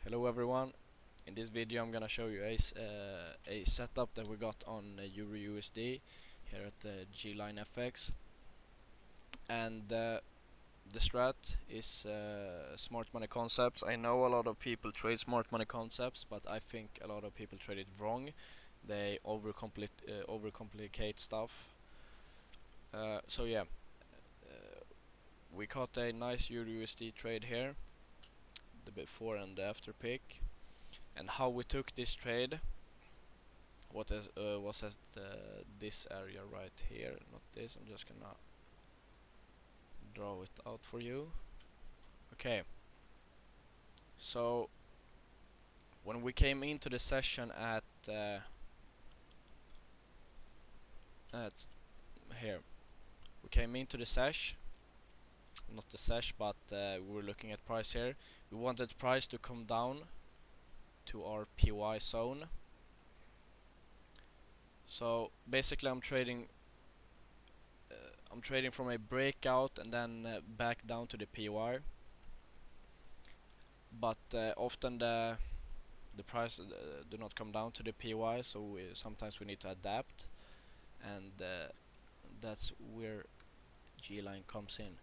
Hello everyone. In this video I'm gonna show you a setup that we got on Euro USD here at G-Line FX, and the strat is smart money concepts. I know a lot of people trade smart money concepts, but I think a lot of people trade it wrong. They overcomplicate stuff. So yeah, we caught a nice Euro USD trade here, the before and the after pick. And how we took this trade was at this area right here, not this. I'm just gonna draw it out for you. Okay, so when we came into the session at here, we came into the sesh, not the sesh, but we were looking at price here. We wanted price to come down to our PY zone. So basically I'm trading from a breakout and then back down to the PY, but often the price do not come down to the PY, so sometimes we need to adapt, and that's where G-Line comes in.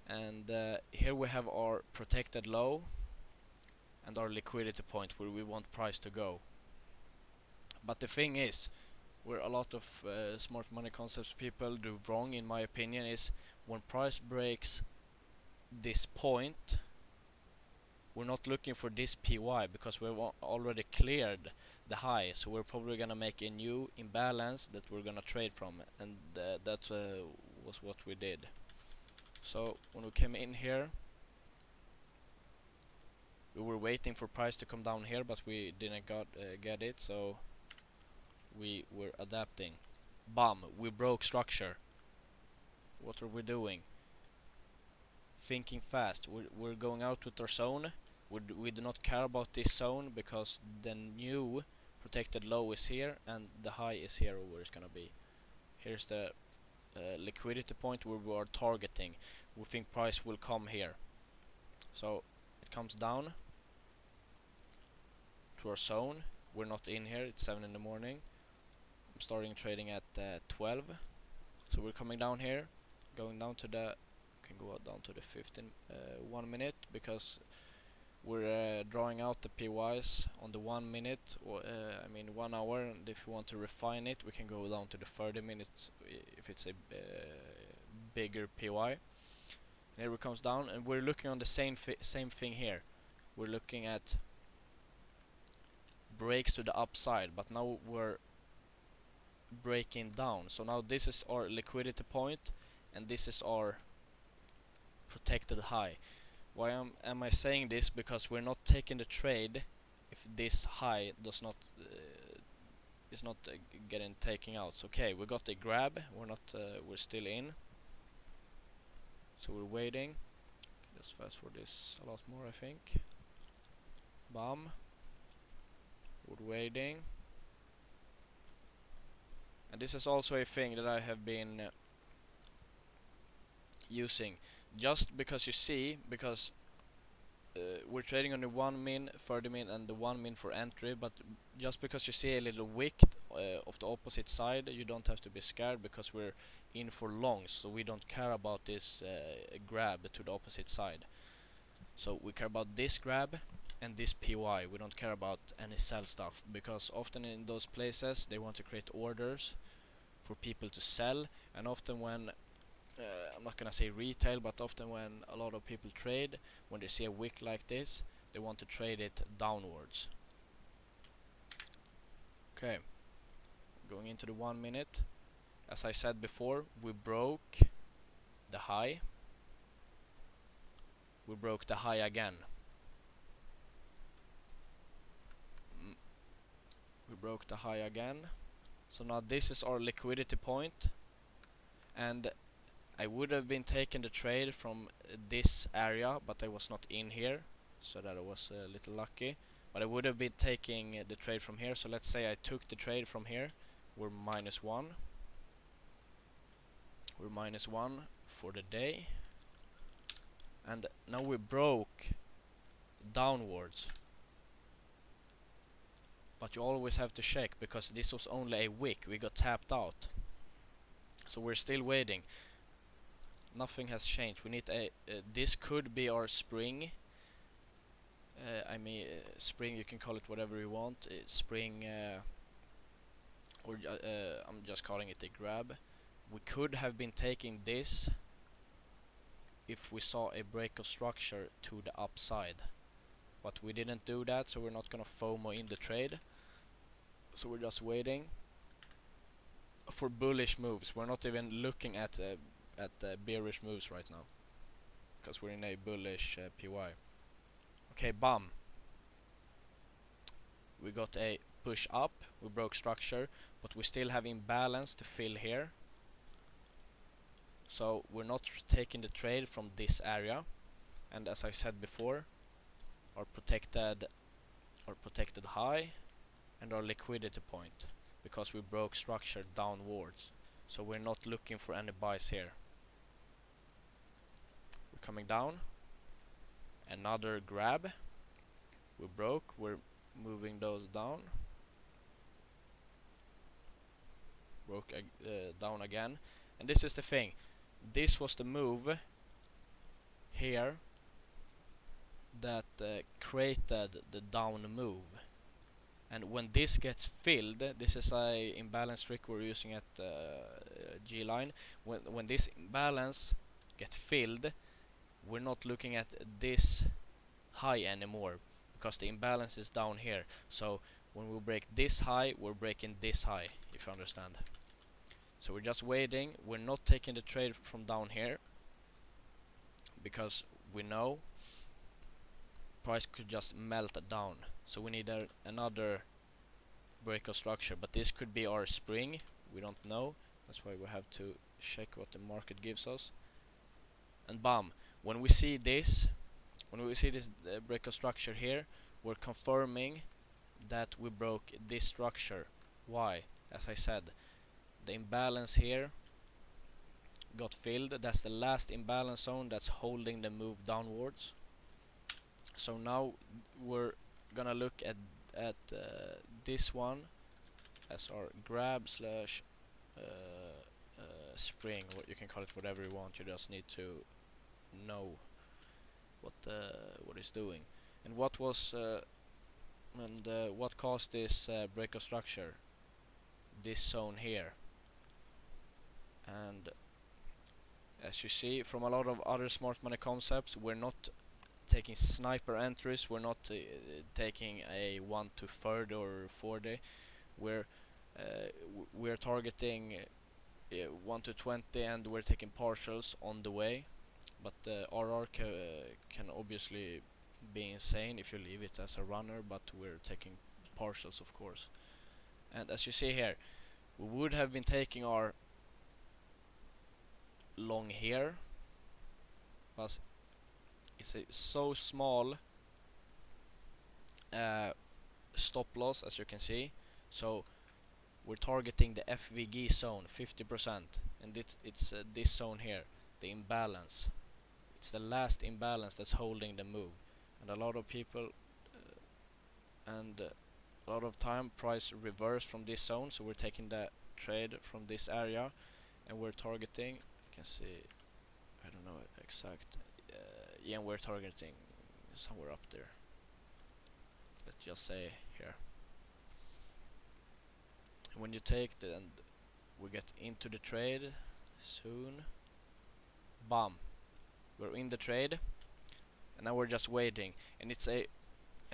And here we have our protected low and our liquidity point where we want price to go. But the thing is, where a lot of smart money concepts people do wrong, in my opinion, is when price breaks this point, we're not looking for this PY because we've already cleared the high, so we're probably gonna make a new imbalance that we're gonna trade from, and that was what we did. So when we came in here, we were waiting for price to come down here, but we didn't get it, so we were adapting. Bam, we broke structure. What are we doing? Thinking fast. We're going out with our zone. We do not care about this zone because the new protected low is here and the high is here, or where it's gonna be. Here's the liquidity point where we are targeting. We think price will come here, so it comes down to our zone. We're not in here. It's 7 in the morning. I'm starting trading at 12, so we're coming down here, going down to the can go down to the 1 minute, because we're drawing out the PYs on the 1 minute, or I mean 1 hour, and if you want to refine it, we can go down to the 30 minutes if it's a bigger PY. And here it comes down, and we're looking on the same thing here. We're looking at breaks to the upside, but now we're breaking down. So now this is our liquidity point, and this is our protected high. Why am I saying this? Because we're not taking the trade if this high does not is not getting taken out. So, okay, we got a grab. We're still in. So we're waiting. Let's fast forward this a lot more, I think. Bam. We're waiting. And this is also a thing that I have been using. Just because you see, because we're trading on the 1 min, 30 min, and the 1 min for entry, but just because you see a little wick of the opposite side, you don't have to be scared, because we're in for longs, so we don't care about this grab to the opposite side. So we care about this grab and this PY. We don't care about any sell stuff, because often in those places they want to create orders for people to sell, and often when I'm not gonna say retail, but often when a lot of people trade, when they see a wick like this, they want to trade it downwards. Okay, going into the 1 minute. As I said before, we broke the high. We broke the high again. We broke the high again. So now this is our liquidity point, and I would have been taking the trade from this area, but I was not in here, so that I was a little lucky. But I would have been taking the trade from here. So let's say I took the trade from here. We're -1. We're -1 for the day, and now we broke downwards. but you always have to check because this was only a wick. We got tapped out, so we're still waiting. Nothing has changed. We need a this could be our spring. Spring, you can call it whatever you want. It's spring, or I'm just calling it a grab. We could have been taking this if we saw a break of structure to the upside, but we didn't do that, so we're not gonna FOMO in the trade. So we're just waiting for bullish moves. We're not even looking at bearish moves right now because we're in a bullish PY. Okay, bam. We got a push up, we broke structure, but we still have imbalance to fill here. So we're not taking the trade from this area, and as I said before, our protected high and our liquidity point, because we broke structure downwards. So we're not looking for any buys here. We're coming down, another grab, we broke, we're moving those down, broke down again. And this is the thing, this was the move here that created the down move. And when this gets filled, this is a imbalance trick we're using at G line. When this imbalance gets filled, we're not looking at this high anymore because the imbalance is down here. So when we break this high, we're breaking this high, if you understand. So we're just waiting. We're not taking the trade from down here because we know price could just melt down. So we need another break of structure, but this could be our spring. We don't know. That's why we have to check what the market gives us. And bam, when we see this break of structure here, we're confirming that we broke this structure. Why? As I said, the imbalance here got filled. That's the last imbalance zone that's holding the move downwards. So now we're gonna look at this one as our grab slash spring. You can call it whatever you want. You just need to know what it's doing. And what caused this break of structure? This zone here. And as you see from a lot of other smart money concepts, we're not taking sniper entries. We're not taking a 1 to 30 or 40. We're targeting 1 to 20, and we're taking partials on the way. But the RR can obviously be insane if you leave it as a runner, but we're taking partials, of course. And as you see here, we would have been taking our long here, but it's a so small stop loss, as you can see. So we're targeting the FVG zone 50%, and it's this zone here, the imbalance. It's the last imbalance that's holding the move, and a lot of people a lot of time price reverse from this zone, so we're taking the trade from this area, and we're targeting, you can see, I don't know exact, yeah, we're targeting somewhere up there. Let's just say here. When you take and we get into the trade soon, bam, we're in the trade, and now we're just waiting. And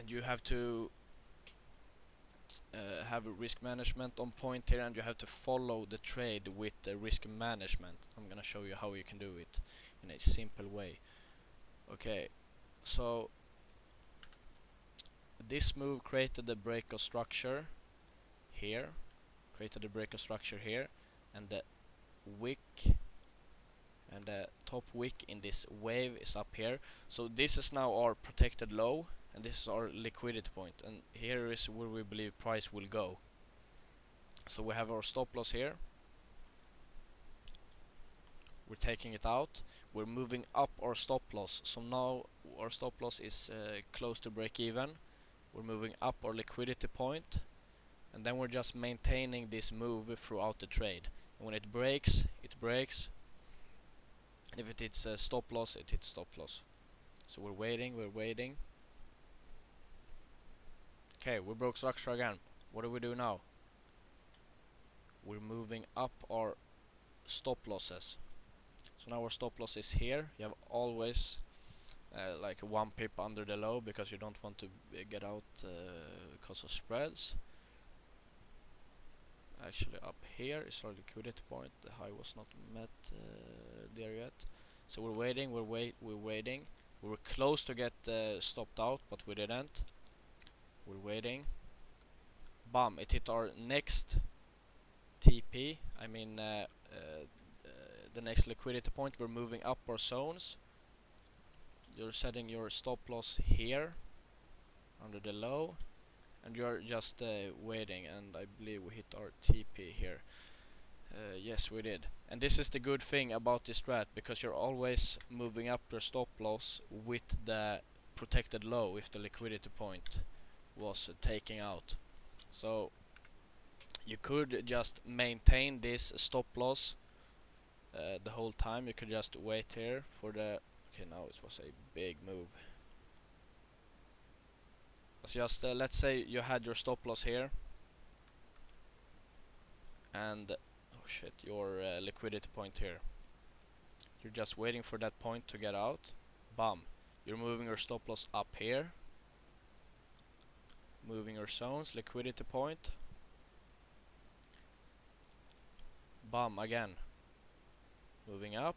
you have to have a risk management on point here, and you have to follow the trade with the risk management. I'm gonna show you how you can do it in a simple way. Okay, so this move created the break of structure here, and the wick and the top wick in this wave is up here. So this is now our protected low, and this is our liquidity point, and here is where we believe price will go. So we have our stop loss here, we're taking it out, we're moving up our stop loss. So now our stop loss is close to break even. We're moving up our liquidity point, and then we're just maintaining this move throughout the trade. And when it breaks, it breaks. And if it hits a stop loss, it hits stop loss. So we're waiting. Okay, we broke structure again. What do we do now? We're moving up our stop losses. So now our stop loss is here. You have always like 1 pip under the low, because you don't want to get out because of spreads. Actually, up here is our liquidity point. The high was not met there yet. So we're waiting. We're waiting. We were close to get stopped out, but we didn't. We're waiting. Bam! It hit our next TP. I mean, the next liquidity point. We're moving up our zones. You're setting your stop loss here under the low, and you're just waiting. And I believe we hit our TP here. Yes, we did. And this is the good thing about this strat, because you're always moving up your stop loss with the protected low if the liquidity point was taking out. So you could just maintain this stop loss the whole time. You could just wait here for the... Okay, now it was a big move. Just let's say you had your stop loss here, and oh shit, your liquidity point here. You're just waiting for that point to get out. Bam. You're moving your stop loss up here. Moving your zones, liquidity point. Bam, again. Moving up.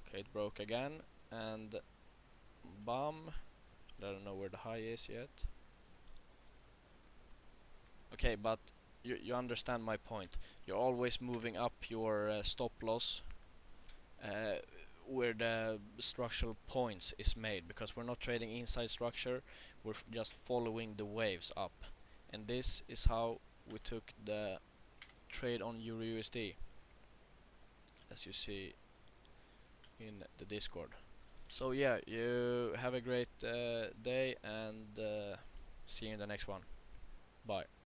Okay, it broke again. And bam. I don't know where the high is yet. Okay, but you understand my point. You're always moving up your stop loss where the structural points is made, because we're not trading inside structure, we're just following the waves up. And this is how we took the trade on EURUSD, as you see in the Discord. So yeah, you have a great day, and see you in the next one. Bye.